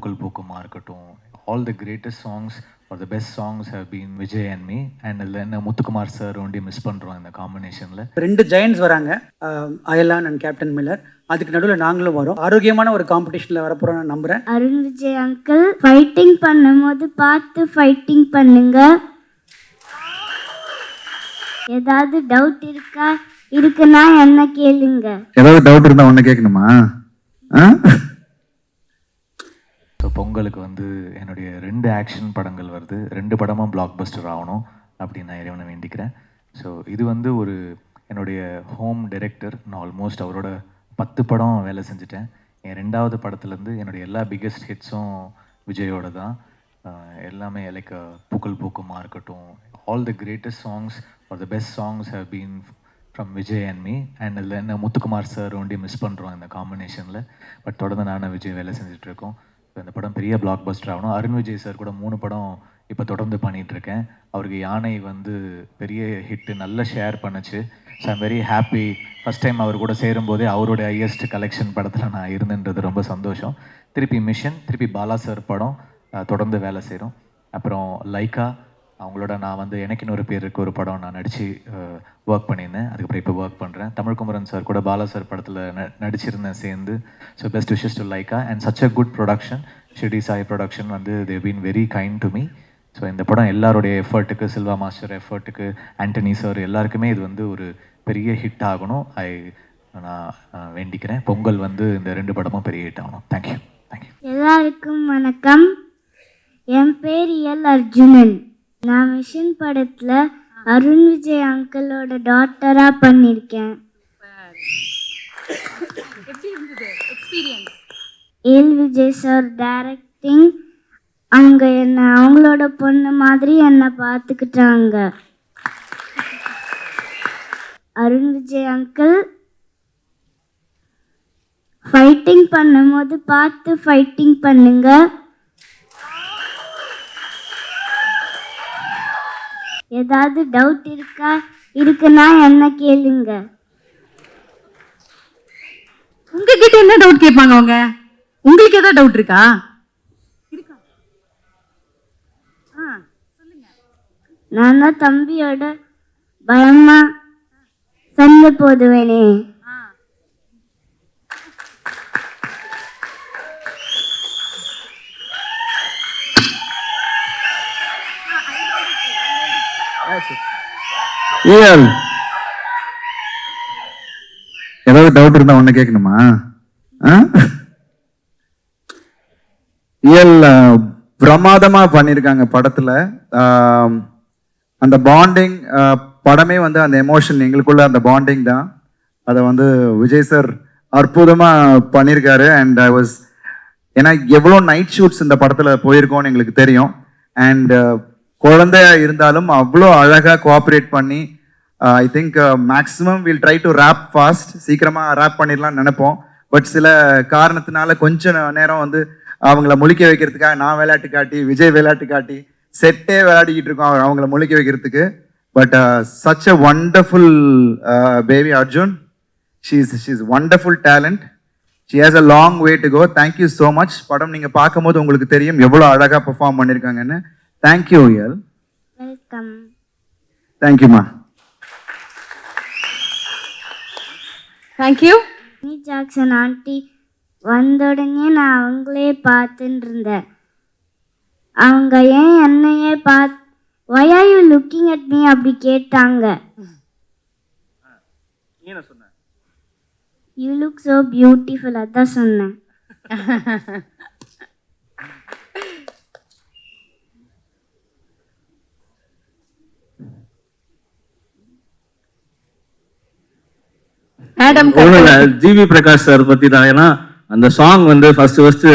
பூக்கள் பூக்குமா இருக்கட்டும், all the greatest songs or the best songs have been Vijay and me. And அதில் என்ன Muthukumar sir ஒண்டி மிஸ் பண்ணுறோம் இந்த காம்பினேஷனில். 2 ஜெயண்ட்ஸ் வராங்க, அயலான் அண்ட் கேப்டன் மில்லர். அதுக்கு நடுவில் நாங்களும் வரோம். ஆரோக்கியமான ஒரு காம்படிஷனில் வரப்போகிறோம் நான் நம்புகிறேன். அருண் விஜய் அங்கிள் ஃபைட்டிங் பண்ணும்போது பார்த்து ஃபைட்டிங் பண்ணுங்க. ஏதாவது டவுட் இருக்குன்னா என்ன கேளுங்க. ஏதாவது டவுட் இருந்தா ஒண்ணு கேட்கணுமா? ஸோ பொங்கலுக்கு வந்து என்னுடைய 2 ஆக்ஷன் படங்கள் வருது. 2 படமும் பிளாக் பஸ்டர் ஆகணும் அப்படின்னு நான் இறைவனை வேண்டிக்கிறேன். ஸோ இது வந்து ஒரு என்னுடைய ஹோம் டைரக்டர். நான் ஆல்மோஸ்ட் அவரோட 10 படம் வேலை செஞ்சுட்டேன். என் 2வது படத்துலேருந்து என்னுடைய எல்லா பிக்கெஸ்ட் ஹிட்ஸும் விஜயோட தான். எல்லாமே லைக் பூக்கள் பூக்குமா இருக்கட்டும், all the greatest songs or the best songs have been from Vijay and me. And அதில் என்ன முத்துக்குமார் சார் ஒண்டி மிஸ் பண்ணுறோம் இந்த காம்பினேஷனில். பட் தொடர்ந்து நானும் விஜய் வேலை செஞ்சிட்ருக்கோம். ஸோ இந்த படம் பெரிய பிளாக் பஸ்டர் ஆகணும். அருண் விஜய் சார் கூட 3 படம் இப்போ தொடர்ந்து பண்ணிகிட்ருக்கேன். அவருக்கு யானை வந்து பெரிய ஹிட்டு, நல்ல ஷேர் பண்ணுச்சு. So I'm very happy. First time அவர் கூட சேரும்போதே அவருடைய ஹையஸ்ட் கலெக்ஷன் படத்தில் நான் இருந்துன்றது ரொம்ப சந்தோஷம். திருப்பி மிஷன், திருப்பி பாலா சார் படம் தொடர்ந்து வேலை செய்கிறோம். அப்புறம் லைக்கா அவங்களோட நான் வந்து எனக்கு இன்னொரு பேர் இருக்க ஒரு படம் நான் நடித்து ஒர்க் பண்ணியிருந்தேன். அதுக்கப்புறம் இப்போ ஒர்க் பண்ணுறேன். தமிழ்குமரன் சார் கூட பாலா சார் படத்தில் நடிச்சிருந்தேன் சேர்ந்து. So best wishes to Lyca and such a good production. Shirdi Sai production வந்து they been very kind to me. So இந்த படம் எல்லாருடைய எஃபர்ட்டுக்கு, சில்வா மாஸ்டர் எஃபர்ட்டுக்கு, ஆண்டனி சார் எல்லாருக்குமே இது வந்து ஒரு பெரிய ஹிட் ஆகணும். நான் வேண்டிக்கிறேன். பொங்கல் வந்து இந்த 2 படமும் பெரிய ஹிட் ஆகணும். தேங்க்யூ. தேங்க்யூ. எல்லாருக்கும் வணக்கம். என் பேர் எல் அர்ஜுனன். நான் மிஷன் படத்தில் அருண் விஜய் அங்கிளோட டாட்டராக பண்ணியிருக்கேன். L Vijay sir directing. அவங்க என்னை அவங்களோட பொண்ணு மாதிரி என்னை பார்த்துக்கிட்டாங்க. அருண் விஜய் அங்கிள் ஃபைட்டிங் பண்ணும்போது பார்த்து ஃபைட்டிங் பண்ணுங்க. ஏதாவது டவுட் இருக்குன்னா என்ன கேளுங்க. உங்ககிட்ட என்ன டவுட் கேட்பாங்க அவங்க? உங்களுக்கு ஏதாவது டவுட் இருக்கா? நான் தான் தம்பியோட பயமா சண்டை போடுவேனே. ஏதாவது டவுட் இருந்தா ஒண்ணு கேட்கணுமா? பிரமாதமா பண்ணிருக்காங்க படத்துல. அந்த பாண்டிங் படமே வந்து அந்த எமோஷன் எங்களுக்குள்ள அந்த பாண்டிங் தான். அதை வந்து விஜய் சார் அற்புதமா பண்ணியிருக்காரு. அண்ட் ஐ வாஸ், ஏன்னா எவ்வளோ நைட் ஷூட்ஸ் இந்த படத்துல போயிருக்கோம்னு எங்களுக்கு தெரியும். அண்ட் குழந்தையா இருந்தாலும் அவ்வளோ அழகா கோஆப்ரேட் பண்ணி, I think maximum will try to wrap fast, சீக்கிரமா ரேப் பண்ணிடலாம்னு நினைப்போம். பட் சில காரணத்தினால கொஞ்ச நேரம் வந்து அவங்கள முழிக்க வைக்கிறதுக்காக நான் விளையாட்டு காட்டி, விஜய் விளையாட்டு காட்டி, செட்டே விளையாடிக்கிட்டு இருக்கோம் அவங்கள முழிக்க வைக்கிறதுக்கு. But such a wonderful baby Arjun. She's wonderful talent. She has a long way to go. Thank you so much. படம் நீங்கள் பார்க்கும்போது உங்களுக்கு தெரியும் எவ்வளோ அழகாக பெர்ஃபார்ம் பண்ணியிருக்காங்கன்னு. தேங்க்யூ எல். வெல்கம். தேங்க்யூமா. தேங்க்யூ. ஜாக்சன் ஆண்டி வந்த உடனே நான் அவங்களே பார்த்துட்டு இருந்தேன். அவங்க ஏன் என்னையே why are you looking at me அப்படி கேட்டாங்க. You look so beautiful அதான் சொன்னேன். ஜிவி பிரகாஷ் சார் பத்தி தான். ஏன்னா அந்த சாங் வந்து ஃபர்ஸ்ட்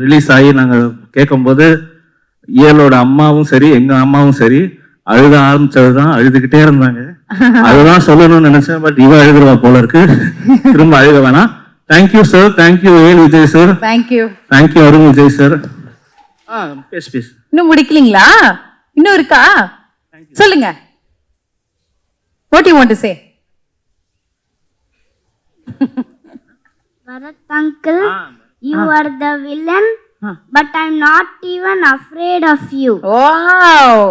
ரிலீஸ் ஆகி நாங்கள் கேட்கும்போது இயலோட அம்மாவும் சரி எங்க அம்மாவும் சரி அழுத ஆரம்பிச்சது தான், அழுதுகிட்டே இருந்தாங்க. அதுதான் சொல்லணும்னு நினைச்சேன். பட் இவ அழுதுருவா போல இருக்கு, திரும்ப அழுக வேணாம். Thank you sir. தேங்க்யூ ஏல் Vijay sir. Thank you Arun Vijay sir. பேசு. இன்னும் முடிக்கலீங்களா? இன்னும் இருக்கா? சொல்லுங்க. What you want to say? Bharat uncle, you are the villain but I'm not even afraid of you. Wow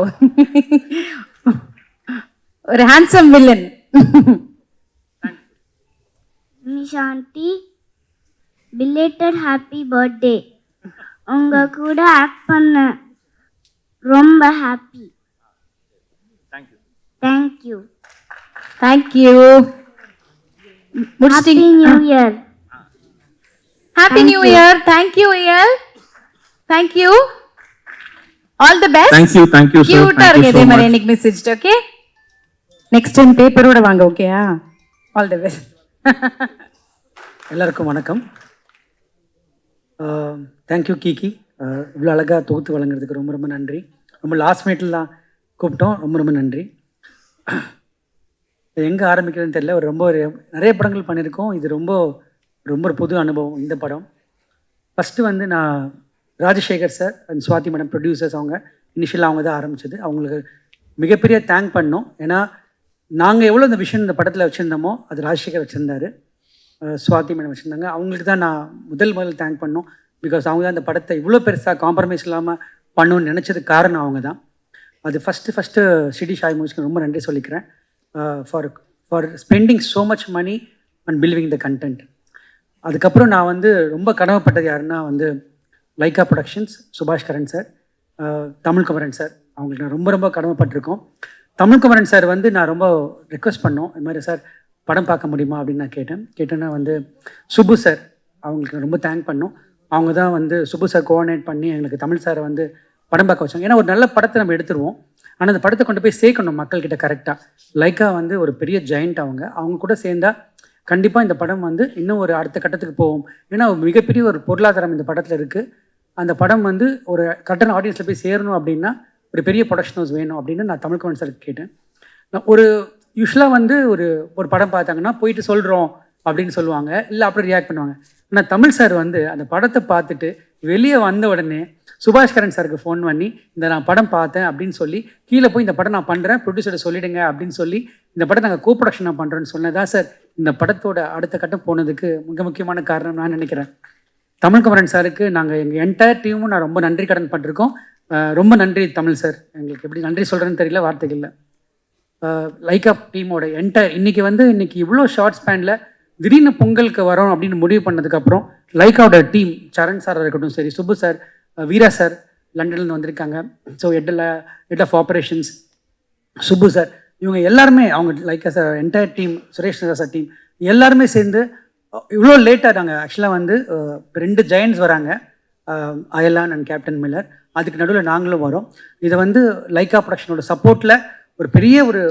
ஒரு handsome villain. Nishanthi, belated happy birthday. உங்க கூட ஆக்ட் பண்ண ரொம்ப ஹாப்பி. தேங்க்யூ. தேங்க்யூ. ஹாப்பி முடிச்சிட்டீங்க. New year. Happy new year. Thank you Iyal. Thank you. All the best. Thank you sir. கியூட்டா இருக்கு இதே மாதிரி எனக்கு மெசேஜ். ஓகே, நெக்ஸ்ட் டைம் பேப்பரோட வாங்க. ஓகேயா? All the best. எல்லாருக்கும் வணக்கம். தேங்க்யூ கீகி, இவ்வளோ அழகாக தொகுத்து வழங்குறதுக்கு ரொம்ப ரொம்ப நன்றி. ரொம்ப லாஸ்ட் மினிட்ல தான் கூப்பிட்டோம், ரொம்ப ரொம்ப நன்றி. எங்கே ஆரம்பிக்கிறதுன்னு தெரியல. நிறைய படங்கள் பண்ணியிருக்கோம். இது ரொம்ப ரொம்ப ஒரு புது அனுபவம் இந்த படம். ஃபஸ்ட்டு வந்து நான் Rajasekhar sir and Swathi madam producers, அவங்க இனிஷியலாக அவங்க தான் ஆரம்பிச்சது. அவங்களுக்கு மிகப்பெரிய தேங்க் பண்ணோம். ஏன்னா நாங்கள் எவ்வளோ இந்த விஷயம் இந்த படத்தில் வச்சுருந்தோமோ அது ராஜசேகர் வச்சுருந்தாரு, சுவாதி மேடம் வச்சுருந்தாங்க. அவங்களுக்கு தான் நான் முதல் தேங்க் பண்ணோம். பிகாஸ் அவங்க தான் இந்த படத்தை இவ்வளோ பெருசாக காம்ப்ரமைஸ் இல்லாமல் பண்ணணும்னு நினச்சதுக்கு காரணம் அவங்க தான். அது ஃபஸ்ட்டு சிடி ஷாய் மூவிஸ்க்கு ரொம்ப நன்றி சொல்லிக்கிறேன். For spending so much money and believing the content. அதுக்கப்புறம் நான் வந்து ரொம்ப கடமைப்பட்டது யாருன்னா வந்து லைக்கா ப்ரொடக்ஷன்ஸ், சுபாஷ் கரன் சார், தமிழ்குமரன் சார், அவங்களுக்கு நான் ரொம்ப ரொம்ப கடமைப்பட்டிருக்கோம். தமிழ்குமரன் சார் வந்து நான் ரொம்ப ரெக்வஸ்ட் பண்ணோம், இது மாதிரி சார் படம் பார்க்க முடியுமா அப்படின்னு நான் கேட்டேன்னா வந்து சுபு சார், அவங்களுக்கு ரொம்ப தேங்க் பண்ணோம். அவங்க தான் வந்து சுபு சார் கோஆர்டினேட் பண்ணி எங்களுக்கு தமிழ் சாரை வந்து படம் பார்க்க வச்சாங்க. ஏன்னா ஒரு நல்ல படத்தை நம்ம எடுத்துருவோம், ஆனால் அந்த படத்தை கொண்டு போய் சேர்க்கணும் மக்கள்கிட்ட கரெக்டாக. லைக்கா வந்து ஒரு பெரிய ஜெயண்ட், அவங்க கூட சேர்ந்தா கண்டிப்பாக இந்த படம் வந்து இன்னும் ஒரு அடுத்த கட்டத்துக்கு போகும். ஏன்னா மிகப்பெரிய ஒரு பொருளாதாரம் இந்த படத்தில் இருக்குது. அந்த படம் வந்து ஒரு கரெக்டான ஆடியன்ஸில் போய் சேரணும் அப்படின்னா ஒரு பெரிய ப்ரொடக்ஷன் ஹவுஸ் வேணும் அப்படின்னு நான் தமிழ்குமரன் சார் கேட்டேன். ஒரு யூஸ்வலாக வந்து ஒரு படம் பார்த்தாங்கன்னா போயிட்டு சொல்கிறோம் அப்படின்னு சொல்லுவாங்க, இல்லை அப்படி ரியாக்ட் பண்ணுவாங்க. ஆனால் தமிழ் சார் வந்து அந்த படத்தை பார்த்துட்டு வெளியே வந்த உடனே சுபாஷ் கரன் சாருக்கு ஃபோன் பண்ணி இந்த நான் படம் பார்த்தேன் அப்படின்னு சொல்லி கீழே போய் இந்த படம் நான் பண்ணுறேன், ப்ரொடியூசரை சொல்லிவிடுங்க அப்படின்னு சொல்லி இந்த படம் நாங்கள் கோப்ரொடக்ஷன் நான் பண்ணுறேன்னு சொன்னதான் சார் இந்த படத்தோட அடுத்த கட்டம் போனதுக்கு மிக முக்கியமான காரணம் நான் நினைக்கிறேன். தமிழ்குமரன் சாருக்கு நாங்கள் எங்கள் என்டையர் டீமும் நான் ரொம்ப நன்றி கடன் பட்டிருக்கோம். ரொம்ப நன்றி தமிழ் சார். எங்களுக்கு எப்படி நன்றி சொல்கிறேன்னு தெரியல, வார்த்தைகள் இல்லை. லைக்கா டீமோட இன்னைக்கு இவ்வளோ ஷார்ட் ஸ்பேனில் திடீர்னு பொங்கலுக்கு வரோம் அப்படின்னு முடிவு பண்ணதுக்கப்புறம் லைக்காவோட டீம், சரண் சாராக இருக்கட்டும் சரி, சுப்பு சார், வீரா சார் லண்டன்லேருந்து வந்திருக்காங்க, so head of operations Subbu sir, இவங்க எல்லாருமே அவங்க Lyca sir entire team, Suresh sir team எல்லாருமே சேர்ந்து இவ்வளோ லேட்டாக நாங்கள் ஆக்சுவலாக வந்து 2 ஜெயண்ட்ஸ் வராங்க, அயலான் அண்ட் கேப்டன் மில்லர், அதுக்கு நடுவில் நாங்களும் வரோம். இதை வந்து லைக்கா ப்ரொடக்ஷனோட சப்போர்ட்டில் ஒரு பெரிய ஒரு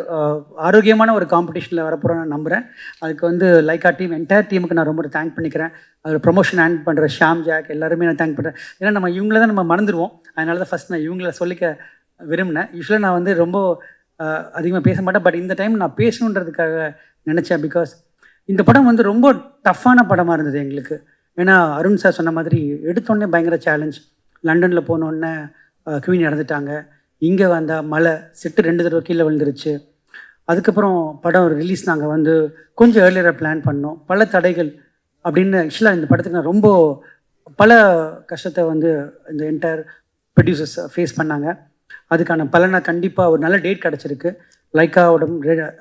ஆரோக்கியமான ஒரு காம்படிஷனில் வரப்போகிறோம் நான் நம்புகிறேன். அதுக்கு வந்து லைக்கா டீம் என்டையர் டீமுக்கு நான் ரொம்ப தேங்க் பண்ணிக்கிறேன். அதில் ப்ரொமோஷன் ஹேண்ட் பண்ணுற ஷாம் ஜாக் எல்லாருமே நான் தேங்க் பண்ணுறேன். ஏன்னா நம்ம இவங்கள தான் நம்ம மறந்துடுவோம், அதனால தான் ஃபஸ்ட் நான் இவங்கள சொல்லிக்க விரும்பினேன். யூஸ்வலாக நான் வந்து ரொம்ப அதிகமாக பேச மாட்டேன், பட் இந்த டைம் நான் பேசணுன்றதுக்காக நினச்சேன். பிகாஸ் இந்த படம் வந்து ரொம்ப டஃப்பான படமாக இருந்தது எங்களுக்கு. ஏன்னா அருண் சார் சொன்ன மாதிரி எடுத்தோடனே பயங்கர சேலஞ்ச். லண்டனில் போனோடனே குவீன் இறந்துட்டாங்க, இங்கே வந்தால் மழை, செட்டு 2 தடவை கீழே விழுந்துருச்சு. அதுக்கப்புறம் படம் ரிலீஸ் நாங்கள் வந்து கொஞ்சம் ஏர்லியராக பிளான் பண்ணோம், பல தடைகள் அப்படின்னு. ஆக்சுவலாக இந்த படத்துக்கு நான் ரொம்ப பல கஷ்டத்தை வந்து இந்த என்டையர் ப்ரொடியூசர்ஸ் ஃபேஸ் பண்ணாங்க. அதுக்கான பலனை கண்டிப்பாக ஒரு நல்ல டேட் கிடச்சிருக்கு. லைக்காவோட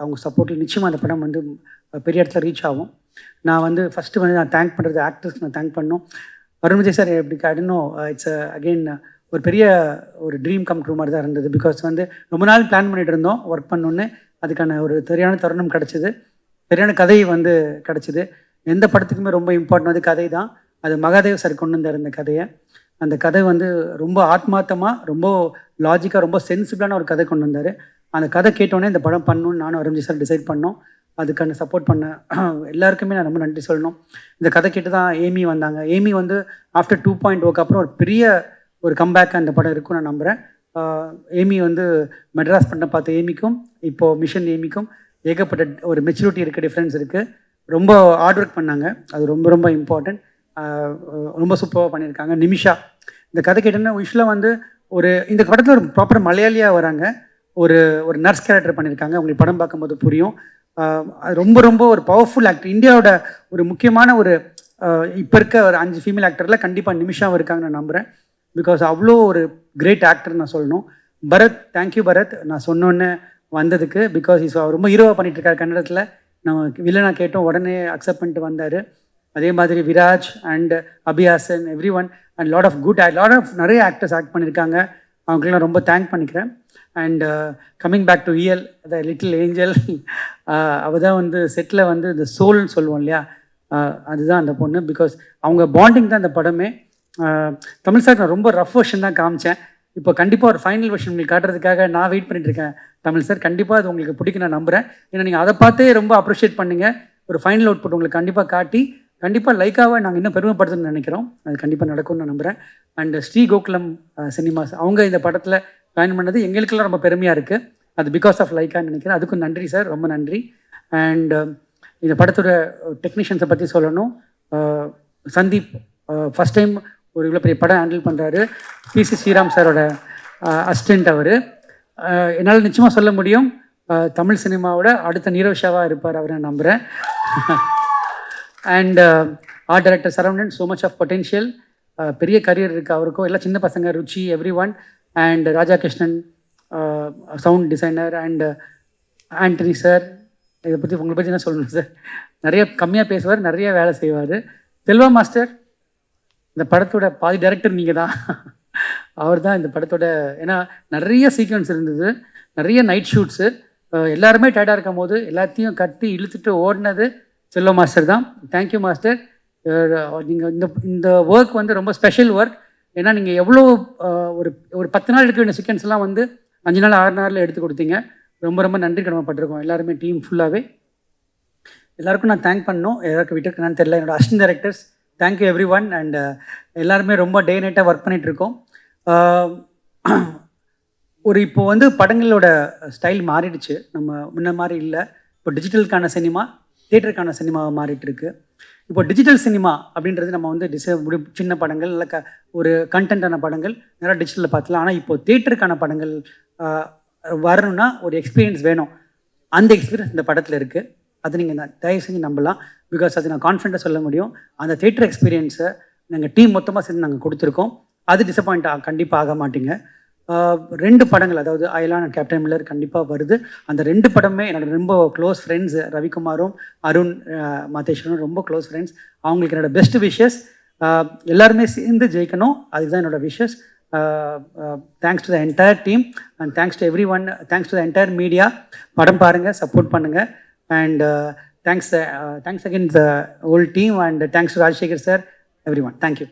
அவங்க சப்போர்ட்டில் நிச்சயமாக அந்த படம் வந்து பெரிய இடத்துல ரீச் ஆகும். நான் வந்து ஃபஸ்ட்டு வந்து நான் தேங்க் பண்ணுறது ஆக்டர்ஸ்க்கு நான் தேங்க் பண்ணோம். அருண் விஜய் சார் எப்படி காட்டணும், இட்ஸ் அகெயின் ஒரு பெரிய ஒரு ட்ரீம் கம் ட்ரூ மாதிரி தான் இருந்தது. பிகாஸ் வந்து ரொம்ப நாள் பிளான் பண்ணிகிட்டு இருந்தோம் ஒர்க் பண்ணோன்னு, அதுக்கான ஒரு சரியான தருணம் கிடச்சிது, சரியான கதை வந்து கிடச்சிது. எந்த படத்துக்குமே ரொம்ப இம்பார்ட்டன் வந்து கதை தான். அது மகாதேவ் சார் கொண்டு வந்தார் இந்த கதையை. அந்த கதை வந்து ரொம்ப ஆத்மார்த்தமாக, ரொம்ப லாஜிக்காக, ரொம்ப சென்சிபிளான ஒரு கதை கொண்டு வந்தார். அந்த கதை கேட்டோன்னே இந்த படம் பண்ணணும்னு நானும் அருண் விஜய் சார் டிசைட் பண்ணோம். அதுக்கான சப்போர்ட் பண்ண எல்லாருக்குமே நான் ரொம்ப நன்றி சொல்லணும். இந்த கதை கேட்டு தான் ஏமி வந்தாங்க. ஏமி வந்து ஆஃப்டர் 2.0க்கு அப்புறம் ஒரு பெரிய ஒரு கம்பேக் அந்த படம் இருக்கும் நான் நம்புகிறேன். ஏமி வந்து மெட்ராஸ் பண்ண பார்த்த ஏமிக்கும் இப்போது மிஷன் ஏமிக்கும் ஏகப்பட்ட ஒரு மெச்சூரிட்டி இருக்குது, டிஃப்ரென்ஸ் இருக்குது. ரொம்ப ஹார்ட் ஒர்க் பண்ணாங்க, அது ரொம்ப ரொம்ப இம்பார்ட்டன்ட். ரொம்ப சூப்பராக பண்ணியிருக்காங்க. நிமிஷா இந்த கதை கேட்டோன்னா யூஸ்வலாக வந்து இந்த படத்தில் ஒரு ப்ராப்பர் மலையாளியாக வராங்க, ஒரு நர்ஸ் கேரக்டர் பண்ணியிருக்காங்க. உங்களுக்கு படம் பார்க்கும்போது புரியும். அது ரொம்ப ரொம்ப ஒரு பவர்ஃபுல் ஆக்டர். இந்தியாவோட ஒரு முக்கியமான ஒரு இப்போ இருக்க ஒரு 5 ஃபீமேல் ஆக்டரில் கண்டிப்பாக நிமிஷாவும் இருக்காங்க நான் நம்புகிறேன். பிகாஸ் அவ்வளோ ஒரு கிரேட் ஆக்டர் நான் சொல்லணும். பரத், தேங்க்யூ பரத், நான் சொன்னோன்னே வந்ததுக்கு. பிகாஸ் அவர் ரொம்ப ஹீரோவாக பண்ணிகிட்ருக்காரு கன்னடத்தில். நம்ம வில்லனாக கேட்டோம், உடனே அக்செப்ட் பண்ணிட்டு வந்தார். அதே மாதிரி Viraj and Abhihasan, every one and lot of நிறைய ஆக்டர்ஸ் ஆக்ட் பண்ணியிருக்காங்க. அவங்களுக்கெல்லாம் ரொம்ப தேங்க் பண்ணிக்கிறேன். அண்ட் கம்மிங் பேக் டு இயல், த லிட்டில் ஏஞ்சல், அவள் தான் வந்து செட்டில் வந்து இந்த சோல்னு சொல்லுவோம் இல்லையா, அதுதான் அந்த பொண்ணு. பிகாஸ் அவங்க பாண்டிங் தான் இந்த படமே. தமிழ் சார் நான் ரொம்ப ரஃப் வெர்ஷன் தான் காமிச்சேன். இப்போ கண்டிப்பாக ஒரு ஃபைனல் வெர்ஷன் உங்களுக்கு காட்டுறதுக்காக நான் வெயிட் பண்ணிட்டுருக்கேன். தமிழ் சார் கண்டிப்பாக அது உங்களுக்கு பிடிக்கும் நான் நம்புகிறேன். ஏன்னா நீங்கள் அதை பார்த்தே ரொம்ப அப்ரிஷியேட் பண்ணீங்க. ஒரு ஃபைனல் அவுட்புட் உங்களுக்கு கண்டிப்பாக காட்டி கண்டிப்பாக லைக்காக நாங்கள் இன்னும் பெருமைப்படுத்தணும்னு நினைக்கிறோம். அது கண்டிப்பாக நடக்கும்னு நான் நம்புகிறேன். அண்ட் ஸ்ரீ கோகுலம் சினிமாஸ் அவங்க இந்த படத்தில் ஜாயின் பண்ணது எங்களுக்கெல்லாம் ரொம்ப பெருமையாக இருக்குது. அது பிகாஸ் ஆஃப் லைக்கான்னு நினைக்கிறேன். அதுக்கும் நன்றி சார், ரொம்ப நன்றி. அண்ட் இந்த படத்தோட டெக்னீஷியன்ஸை பற்றி சொல்லணும். சந்தீப் ஃபஸ்ட் டைம் ஒரு இவ்வளோ பெரிய படம் ஹேண்டில் பண்ணுறாரு. பிசி ஸ்ரீராம் சாரோட அசிஸ்டண்ட் அவர். என்னால் நிச்சயமாக சொல்ல முடியும், தமிழ் சினிமாவோட அடுத்த நீரோஷாவாக இருப்பார் அவர், நான் நம்புகிறேன். And art director Saravanan, so much of potential, பெரிய கரியர் இருக்குது அவருக்கும். எல்லாம் சின்ன பசங்க, Ruchi, every one. And Raja Krishnan, sound designer. And Antony sir, இதை பற்றி உங்களை பற்றி என்ன சொல்லணும் சார், நிறைய கம்மியாக பேசுவார், நிறைய வேலை செய்வார். செல்வா மாஸ்டர், இந்த படத்தோட பாதி டைரக்டர் நீங்கள் தான். அவர் தான் இந்த படத்தோட, ஏன்னா நிறைய சீக்வன்ஸ் இருந்தது, நிறைய நைட் ஷூட்ஸு, எல்லாருமே டயர்டாக இருக்கும் போது எல்லாத்தையும் கட்டி இழுத்துட்டு ஓடினது செல்வா மாஸ்டர் தான். Thank you master. நீங்கள் இந்த ஒர்க் வந்து ரொம்ப ஸ்பெஷல் ஒர்க். ஏன்னா நீங்கள் எவ்வளோ ஒரு 10 நாள் எடுக்க வேண்டிய சீக்வன்ஸ்லாம் வந்து 5 நாள் 6 நாளில் எடுத்து கொடுத்தீங்க. ரொம்ப ரொம்ப நன்றி கடமைப்பட்டிருக்கோம் எல்லாருமே, டீம் ஃபுல்லாகவே. எல்லாருக்கும் நான் தேங்க் பண்ணணும், யாருக்கு விட்டுருக்கேன்னு தெரியல. என்னோடய assistant directors, thank you every one. And எல்லாருமே ரொம்ப டே நைட்டாக ஒர்க் பண்ணிகிட்ருக்கோம். இப்போ வந்து படங்களோட ஸ்டைல் மாறிடுச்சு, நம்ம முன்ன மாதிரி இல்லை. இப்போ டிஜிட்டலுக்கான சினிமா, தியேட்டருக்கான சினிமாவை மாறிட்டு இருக்கு. இப்போ டிஜிட்டல் சினிமா அப்படின்றது நம்ம வந்து சின்ன படங்கள் இல்லை ஒரு கண்டென்ட்டான படங்கள் நிறையா டிஜிட்டலில் பார்த்துலாம். ஆனால் இப்போ தியேட்டருக்கான படங்கள் வரணும்னா ஒரு எக்ஸ்பீரியன்ஸ் வேணும். அந்த எக்ஸ்பீரியன்ஸ் இந்த படத்தில் இருக்குது. அது நீங்கள் தயவு செஞ்சு நம்பலாம். பிகாஸ் அது நான் கான்ஃபிடண்ட்டாக சொல்ல முடியும். அந்த தியேட்டர் எக்ஸ்பீரியன்ஸை நாங்கள் டீம் மொத்தமாக சேர்ந்து நாங்கள் கொடுத்துருக்கோம். அது டிசப்பாயிண்ட் கண்டிப்பாக ஆக மாட்டீங்க. 2 படங்கள், அதாவது அயலான் அண்ட் கேப்டன் மில்லர் கண்டிப்பாக வருது. அந்த 2 படமே என்னோட ரொம்ப க்ளோஸ் ஃப்ரெண்ட்ஸு, ரவிக்குமாரும் அருண் மாதேஸ்வரனும் ரொம்ப க்ளோஸ் ஃப்ரெண்ட்ஸ். அவங்களுக்கு என்னோடய பெஸ்ட் விஷஸ். எல்லாருமே சேர்ந்து ஜெயிக்கணும், அதுதான் என்னோடய wishes. Thanks to the entire team and thanks to everyone. Thanks to the entire media. படம் பாருங்கள், சப்போர்ட் பண்ணுங்கள். And thanks again the whole team. And thanks to Rajasekhar sir, everyone. Thank you.